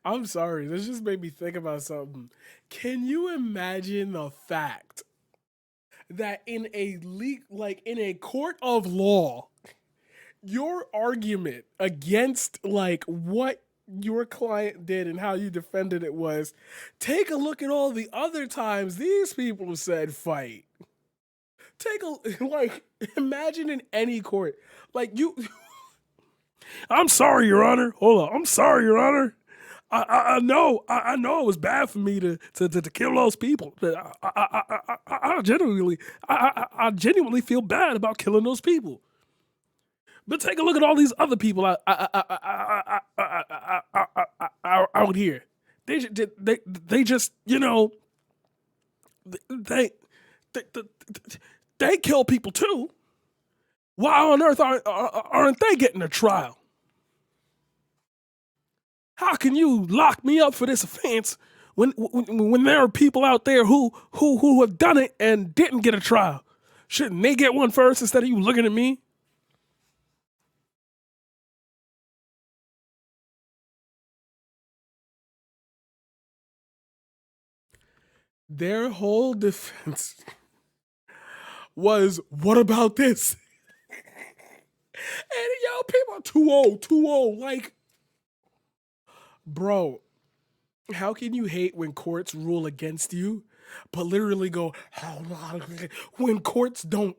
I'm sorry. This just made me think about something. Can you imagine the fact that in a like in a court of law, your argument against like what your client did and how you defended it was, take a look at all the other times these people said fight. Take a like imagine in any court, like you. I'm sorry, Your Honor. Hold on. I'm sorry, Your Honor. I know it was bad for me to kill those people. But I genuinely feel bad about killing those people. But take a look at all these other people out here. They just they they, they kill people too. Why on earth aren't they getting a trial? How can you lock me up for this offense when there are people out there who have done it and didn't get a trial? Shouldn't they get one first instead of you looking at me? Their whole defense was, what about this? And yo, people are too old. Like, bro, how can you hate when courts rule against you, but literally go, when courts don't?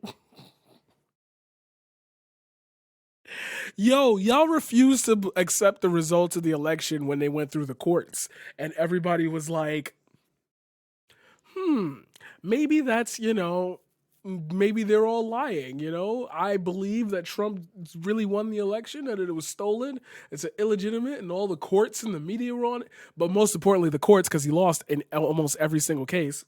Yo, y'all refused to accept the results of the election when they went through the courts. And everybody was like, maybe that's, maybe they're all lying, I believe that Trump really won the election and that it was stolen. It's illegitimate and all the courts and the media were on it. But most importantly, the courts, because he lost in almost every single case.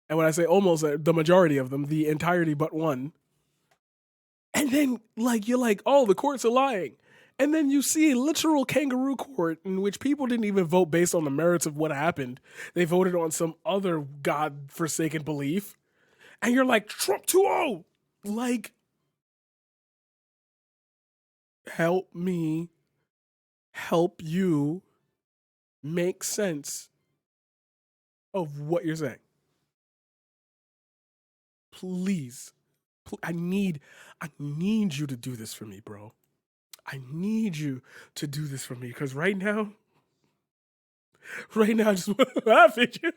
And when I say almost, the majority of them, the entirety but one. And then, like, you're like, oh, the courts are lying. And then you see a literal kangaroo court in which people didn't even vote based on the merits of what happened. They voted on some other godforsaken belief. And you're like, Trump 2-0. Like, help me help you make sense of what you're saying. Please. I need you to do this for me, bro. I need you to do this for me because right now, I just want to laugh at you.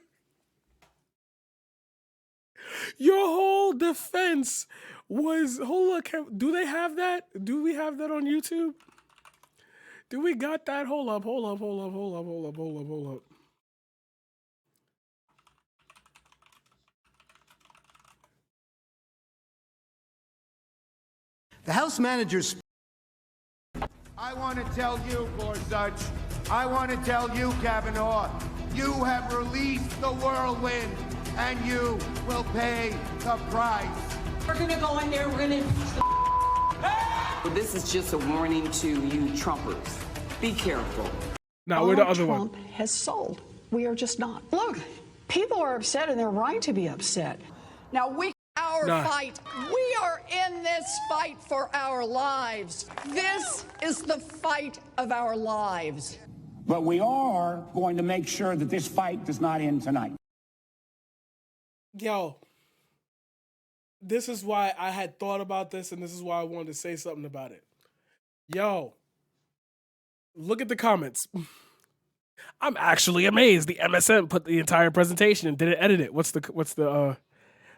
Your whole defense was, hold on, do they have that? Do we have that on YouTube? Do we got that? Hold up. The House managers. I want to tell you, Gorsuch, I want to tell you, Kavanaugh, you have released the whirlwind, and you will pay the price. We're going to go in there, we're going to... This is just a warning to you Trumpers. Be careful. Now, we're the other Trump one. has sold. We are just not. Look, people are upset, and they're right to be upset. Now, fight. We are in this fight for our lives. This is the fight of our lives. But we are going to make sure that this fight does not end tonight. Yo, this is why I had thought about this, and this is why I wanted to say something about it. Yo, look at the comments. I'm actually amazed the MSN put the entire presentation and didn't edit it. What's the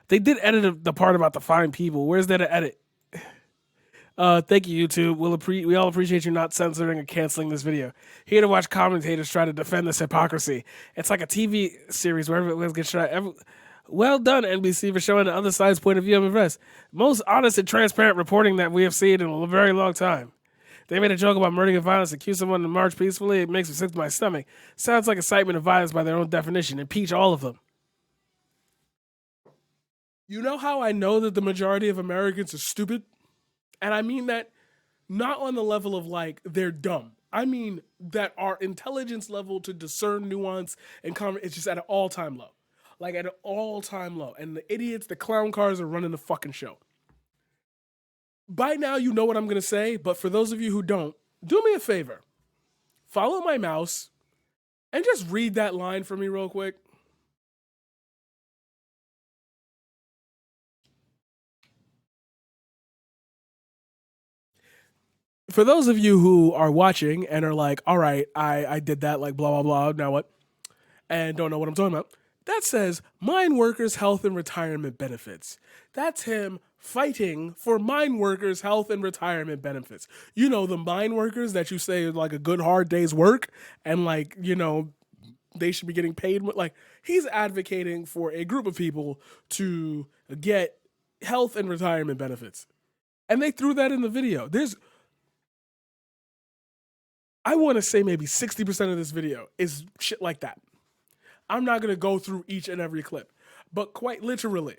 They did edit the part about the fine people. Where's there to edit? Thank you, YouTube. We all appreciate you not censoring or canceling this video. Here to watch commentators try to defend this hypocrisy. It's like a TV series where everyone gets shot. Well done, NBC, for showing the other side's point of view of events. Most honest and transparent reporting that we have seen in a very long time. They made a joke about murdering and violence, accuse someone to march peacefully. It makes me sick to my stomach. Sounds like incitement of violence by their own definition. Impeach all of them. You know how I know that the majority of Americans are stupid? And I mean that not on the level of like they're dumb. I mean that our intelligence level to discern nuance and is just at an all-time low. Like at an all-time low. And the idiots, the clown cars are running the fucking show. By now you know what I'm going to say, but for those of you who don't, do me a favor. follow my mouse and just read that line for me real quick. For those of you who are watching and are like, all right, I did that, like, blah, blah, blah, now what? And don't know what I'm talking about. That says mine workers' health and retirement benefits. That's him fighting for mine workers' health and retirement benefits. You know, the mine workers that you say is like a good hard day's work and, like, you know, they should be getting paid. Like, he's advocating for a group of people to get health and retirement benefits. And they threw that in the video. I want to say maybe 60% of this video is shit like that. I'm not going to go through each and every clip, but quite literally,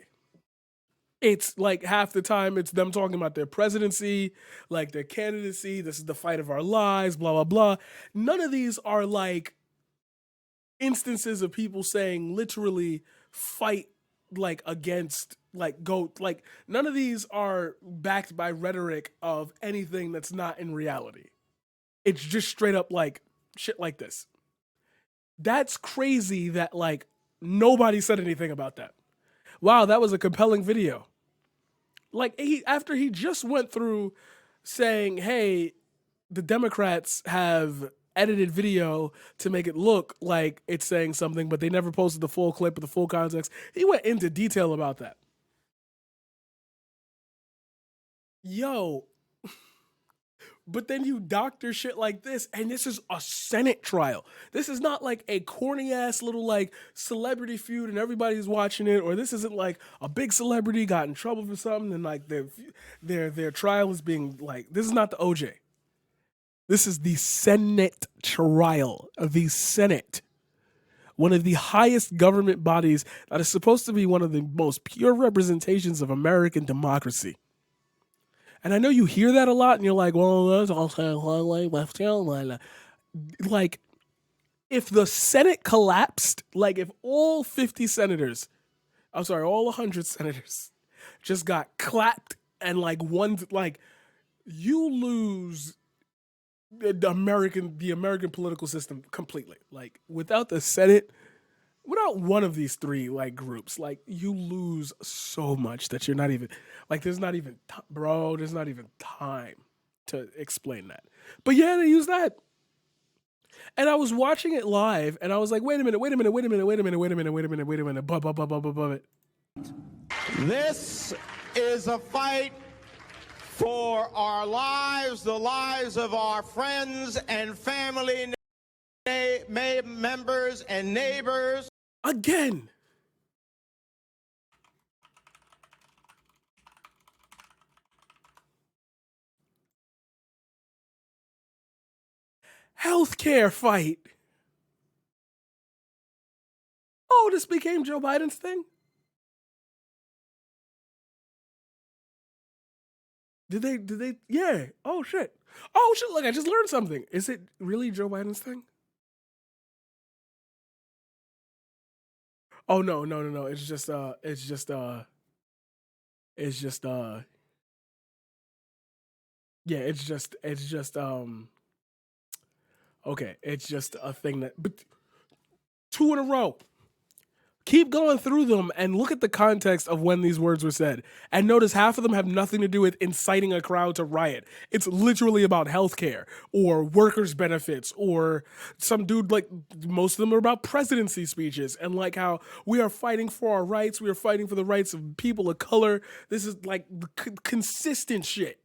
it's like half the time it's them talking about their presidency, like their candidacy, this is the fight of our lives, blah, blah, blah. None of these are like instances of people saying literally fight like against, like go, like none of these are backed by rhetoric of anything that's not in reality. It's just straight up like shit like this. That's crazy that like nobody said anything about that. Wow, that was a compelling video. Like after he just went through saying, hey, the Democrats have edited video to make it look like it's saying something, but they never posted the full clip or the full context. He went into detail about that. Yo, but then you doctor shit like this, and this is a Senate trial. This is not like a corny ass little like celebrity feud and everybody's watching it, or this isn't like a big celebrity got in trouble for something and like their trial is being like, this is not the OJ. This is the Senate trial of the Senate, one of the highest government bodies that is supposed to be one of the most pure representations of American democracy. And I know you hear that a lot and you're like, well, that's also like, if the Senate collapsed, like if all 50 senators, I'm sorry, all 100 senators just got clapped and like one, like you lose the American political system completely. Like without the Senate, without one of these three like groups, like you lose so much that you're not even like there's not even time to explain that. But yeah, they use that. And I was watching it live and I was like, wait a minute. This is a fight for our lives, the lives of our friends and family members and neighbors. Again. Healthcare fight. Oh, this became Joe Biden's thing? Did they? Yeah. Oh, shit. Look, I just learned something. Is it really Joe Biden's thing? Oh, no. It's just okay. It's just a thing that, but 2 in a row. Keep going through them and look at the context of when these words were said. And notice half of them have nothing to do with inciting a crowd to riot. It's literally about healthcare or workers' benefits or some dude, like most of them are about presidency speeches and like how we are fighting for our rights. We are fighting for the rights of people of color. This is like consistent shit.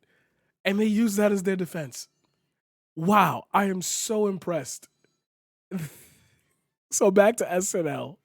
And they use that as their defense. Wow, I am so impressed. So back to SNL.